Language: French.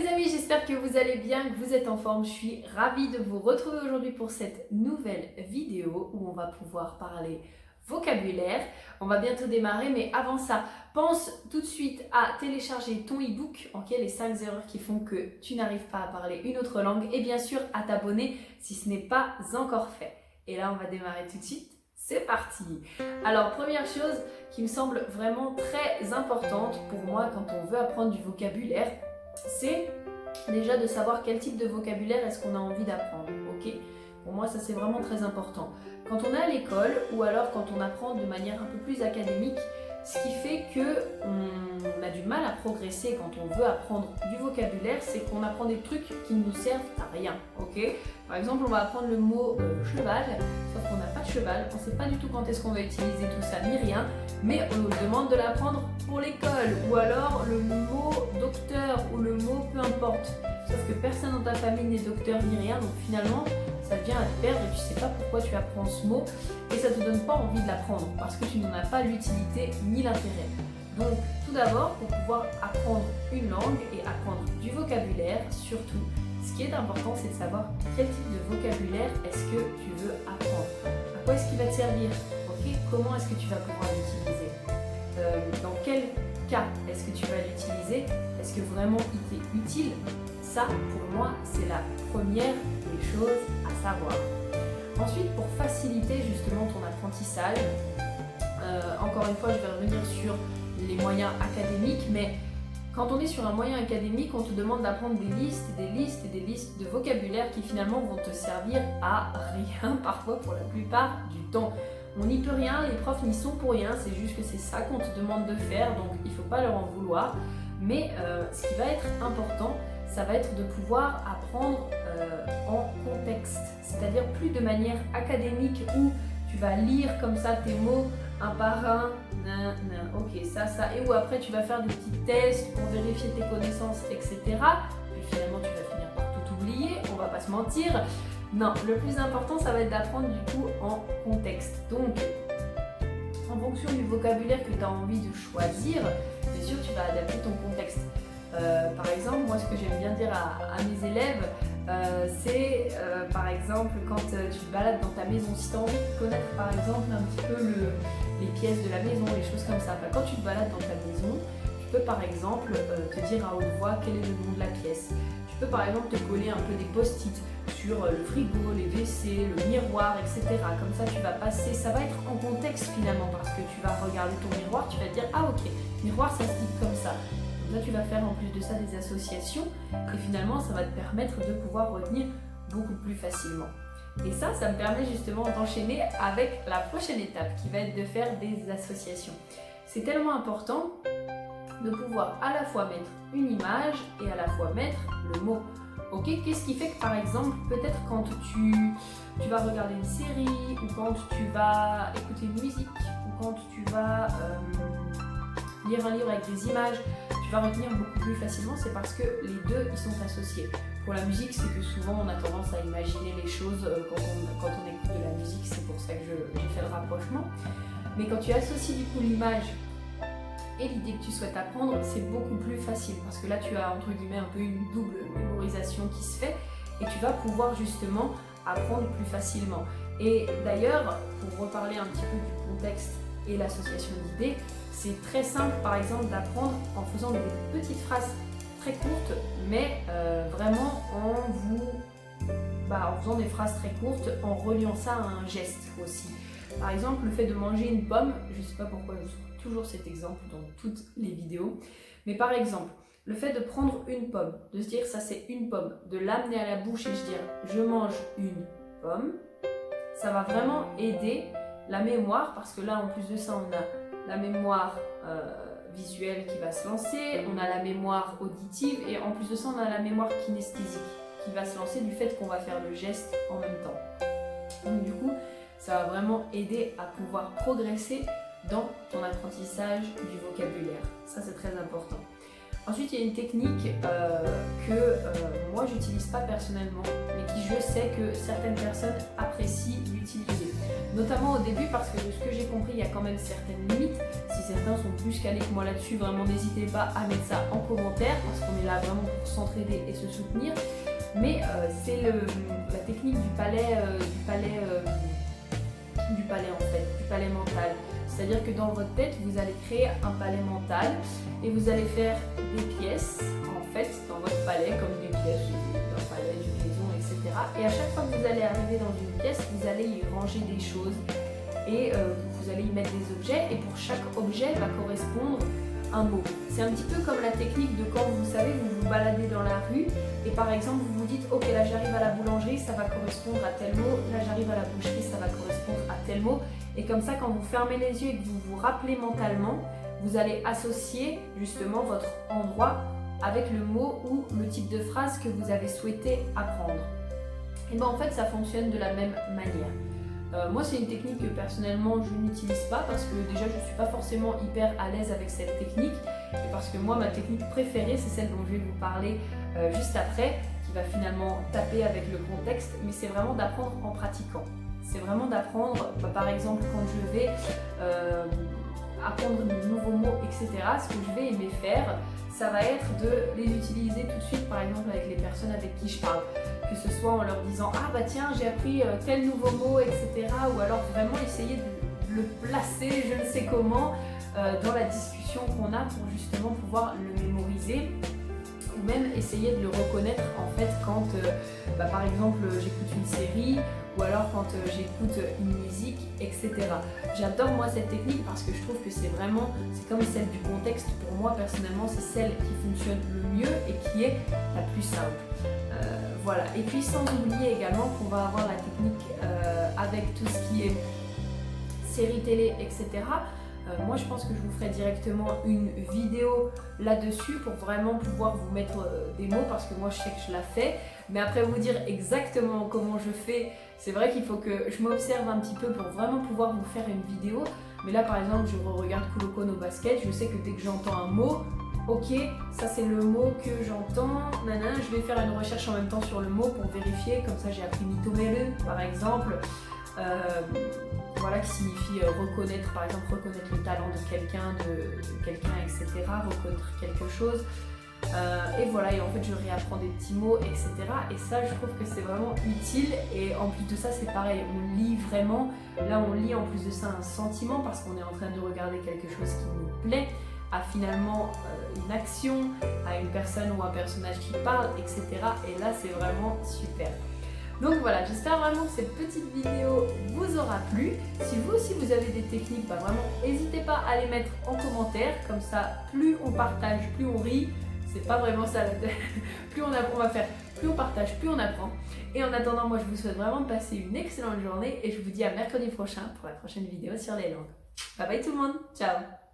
les amis, j'espère que vous allez bien, que vous êtes en forme. Je suis ravie de vous retrouver aujourd'hui pour cette nouvelle vidéo où on va pouvoir parler vocabulaire. On va bientôt démarrer, mais avant ça, pense tout de suite à télécharger ton e-book, les 5 erreurs qui font que tu n'arrives pas à parler une autre langue, et bien sûr à t'abonner si ce n'est pas encore fait. Et là, on va démarrer tout de suite. C'est parti! Alors, première chose qui me semble vraiment très importante pour moi quand on veut apprendre du vocabulaire, c'est déjà de savoir quel type de vocabulaire est-ce qu'on a envie d'apprendre, ok? Pour moi, ça c'est vraiment très important. Quand on est à l'école ou alors quand on apprend de manière un peu plus académique, ce qui fait qu'on a du mal à progresser quand on veut apprendre du vocabulaire, c'est qu'on apprend des trucs qui ne nous servent à rien, ok? Par exemple, on va apprendre le mot cheval, sauf qu'on n'a pas de cheval, on ne sait pas du tout quand est-ce qu'on va utiliser tout ça, ni rien, mais on nous demande de l'apprendre pour l'école, ou alors le mot docteur ou le mot peu importe, sauf que personne dans ta famille n'est docteur ni rien, donc finalement, ça vient à te perdre et tu ne sais pas pourquoi tu apprends ce mot et ça ne te donne pas envie de l'apprendre parce que tu n'en as pas l'utilité ni l'intérêt. Donc tout d'abord, pour pouvoir apprendre une langue et apprendre du vocabulaire, surtout, ce qui est important, c'est de savoir quel type de vocabulaire est-ce que tu veux apprendre. À quoi est-ce qu'il va te servir? Comment est-ce que tu vas pouvoir l'utiliser? Dans quel cas est-ce que tu vas l'utiliser? Est-ce que vraiment il t'est utile? Ça, pour moi, c'est la première des choses à savoir. Ensuite, pour faciliter justement ton apprentissage, encore une fois, je vais revenir sur les moyens académiques, mais quand on est sur un moyen académique, on te demande d'apprendre des listes et des listes et des listes de vocabulaire qui finalement vont te servir à rien, parfois pour la plupart du temps. On n'y peut rien, les profs n'y sont pour rien, c'est juste que c'est ça qu'on te demande de faire, donc il ne faut pas leur en vouloir. Mais ce qui va être important, ça va être de pouvoir apprendre en contexte, c'est-à-dire plus de manière académique où tu vas lire comme ça tes mots un par un, ok, ça, et où après tu vas faire des petits tests pour vérifier tes connaissances, etc. Puis finalement tu vas finir par tout oublier, on va pas se mentir. Non, le plus important ça va être d'apprendre du coup en contexte. Donc, en fonction du vocabulaire que tu as envie de choisir, bien sûr tu vas adapter ton contexte. Par exemple, moi ce que j'aime bien dire à mes élèves, c'est par exemple quand tu te balades dans ta maison, si tu as envie de connaître par exemple un petit peu les pièces de la maison, les choses comme ça, quand tu te balades dans ta maison, tu peux par exemple te dire à haute voix quel est le nom de la pièce. Tu peux par exemple te coller un peu des post-it sur le frigo, les WC, le miroir, etc. Comme ça tu vas passer, ça va être en contexte finalement parce que tu vas regarder ton miroir, tu vas te dire ah ok, miroir ça se dit comme ça. Là, tu vas faire en plus de ça des associations et finalement, ça va te permettre de pouvoir retenir beaucoup plus facilement. Et ça me permet justement d'enchaîner avec la prochaine étape qui va être de faire des associations. C'est tellement important de pouvoir à la fois mettre une image et à la fois mettre le mot. Ok, qu'est-ce qui fait que par exemple, peut-être quand tu vas regarder une série ou quand tu vas écouter une musique ou quand tu vas lire un livre avec des images, tu vas retenir beaucoup plus facilement, c'est parce que les deux ils sont associés. Pour la musique, c'est que souvent on a tendance à imaginer les choses quand on écoute de la musique, c'est pour ça que j'ai fait le rapprochement. Mais quand tu associes du coup l'image et l'idée que tu souhaites apprendre, c'est beaucoup plus facile parce que là tu as entre guillemets un peu une double mémorisation qui se fait et tu vas pouvoir justement apprendre plus facilement. Et d'ailleurs, pour reparler un petit peu du contexte et l'association d'idées, c'est très simple par exemple d'apprendre en faisant des petites phrases très courtes, mais vraiment en faisant des phrases très courtes, en reliant ça à un geste aussi. Par exemple, le fait de manger une pomme, je ne sais pas pourquoi je trouve toujours cet exemple dans toutes les vidéos, mais par exemple, le fait de prendre une pomme, de se dire ça c'est une pomme, de l'amener à la bouche et de dire je mange une pomme, ça va vraiment aider la mémoire, parce que là en plus de ça on a la mémoire visuelle qui va se lancer, on a la mémoire auditive et en plus de ça on a la mémoire kinesthésique qui va se lancer du fait qu'on va faire le geste en même temps. Donc du coup ça va vraiment aider à pouvoir progresser dans ton apprentissage du vocabulaire. Ça c'est très important. Ensuite il y a une technique que moi j'utilise pas personnellement mais qui je sais que certaines personnes apprécient l'utiliser. Notamment au début parce que de ce que j'ai compris, il y a quand même certaines limites. Si certains sont plus calés que moi là-dessus, vraiment n'hésitez pas à mettre ça en commentaire parce qu'on est là vraiment pour s'entraider et se soutenir. Mais c'est la technique du palais en fait, du palais mental. C'est-à-dire que dans votre tête, vous allez créer un palais mental et vous allez faire des pièces en fait dans votre palais, comme des pièces d'un palais, d'une maison, etc. Et à chaque fois que vous allez arriver dans une pièce, vous allez y ranger des choses et vous allez y mettre des objets et pour chaque objet va correspondre un mot. C'est un petit peu comme la technique de quand vous savez, vous vous baladez dans la rue et par exemple vous vous dites ok là j'arrive à la boulangerie, ça va correspondre à tel mot, là j'arrive à la boucherie, ça va correspondre à tel mot et comme ça quand vous fermez les yeux et que vous vous rappelez mentalement, vous allez associer justement votre endroit avec le mot ou le type de phrase que vous avez souhaité apprendre. Et bien en fait ça fonctionne de la même manière. Moi c'est une technique que personnellement je n'utilise pas parce que déjà je ne suis pas forcément hyper à l'aise avec cette technique et parce que moi ma technique préférée c'est celle dont je vais vous parler juste après qui va finalement taper avec le contexte mais c'est vraiment d'apprendre en pratiquant. C'est vraiment d'apprendre, par exemple quand je vais apprendre de nouveaux mots etc. Ce que je vais aimer faire ça va être de les utiliser tout de suite par exemple avec les personnes avec qui je parle. Que ce soit en leur disant ah bah tiens j'ai appris tel nouveau mot etc. ou alors vraiment essayer de le placer je ne sais comment dans la discussion qu'on a pour justement pouvoir le mémoriser ou même essayer de le reconnaître en fait quand par exemple j'écoute une série ou alors quand j'écoute une musique etc. J'adore moi cette technique parce que je trouve que c'est comme celle du contexte pour moi personnellement c'est celle qui fonctionne le mieux et qui est la plus simple. Voilà, et puis sans oublier également qu'on va avoir la technique avec tout ce qui est série télé, etc. Moi je pense que je vous ferai directement une vidéo là-dessus pour vraiment pouvoir vous mettre des mots parce que moi je sais que je la fais. Mais après vous dire exactement comment je fais, c'est vrai qu'il faut que je m'observe un petit peu pour vraiment pouvoir vous faire une vidéo. Mais là par exemple je regarde Kuroko no Basket, je sais que dès que j'entends un mot, ok, ça c'est le mot que j'entends, je vais faire une recherche en même temps sur le mot pour vérifier, comme ça j'ai appris mitomere par exemple, voilà qui signifie reconnaître, par exemple reconnaître le talent de quelqu'un, etc., reconnaître quelque chose, et voilà, et en fait je réapprends des petits mots, etc. Et ça je trouve que c'est vraiment utile et en plus de ça c'est pareil, on lit vraiment, là on lit en plus de ça un sentiment parce qu'on est en train de regarder quelque chose qui nous plaît, à finalement une action, à une personne ou un personnage qui parle, etc. Et là, c'est vraiment super. Donc voilà, j'espère vraiment que cette petite vidéo vous aura plu. Si vous aussi vous avez des techniques, vraiment n'hésitez pas à les mettre en commentaire. Comme ça, plus on partage, plus on rit. C'est pas vraiment ça, plus on va faire, plus on partage, plus on apprend. Et en attendant, moi je vous souhaite vraiment de passer une excellente journée et je vous dis à mercredi prochain pour la prochaine vidéo sur les langues. Bye bye tout le monde, ciao!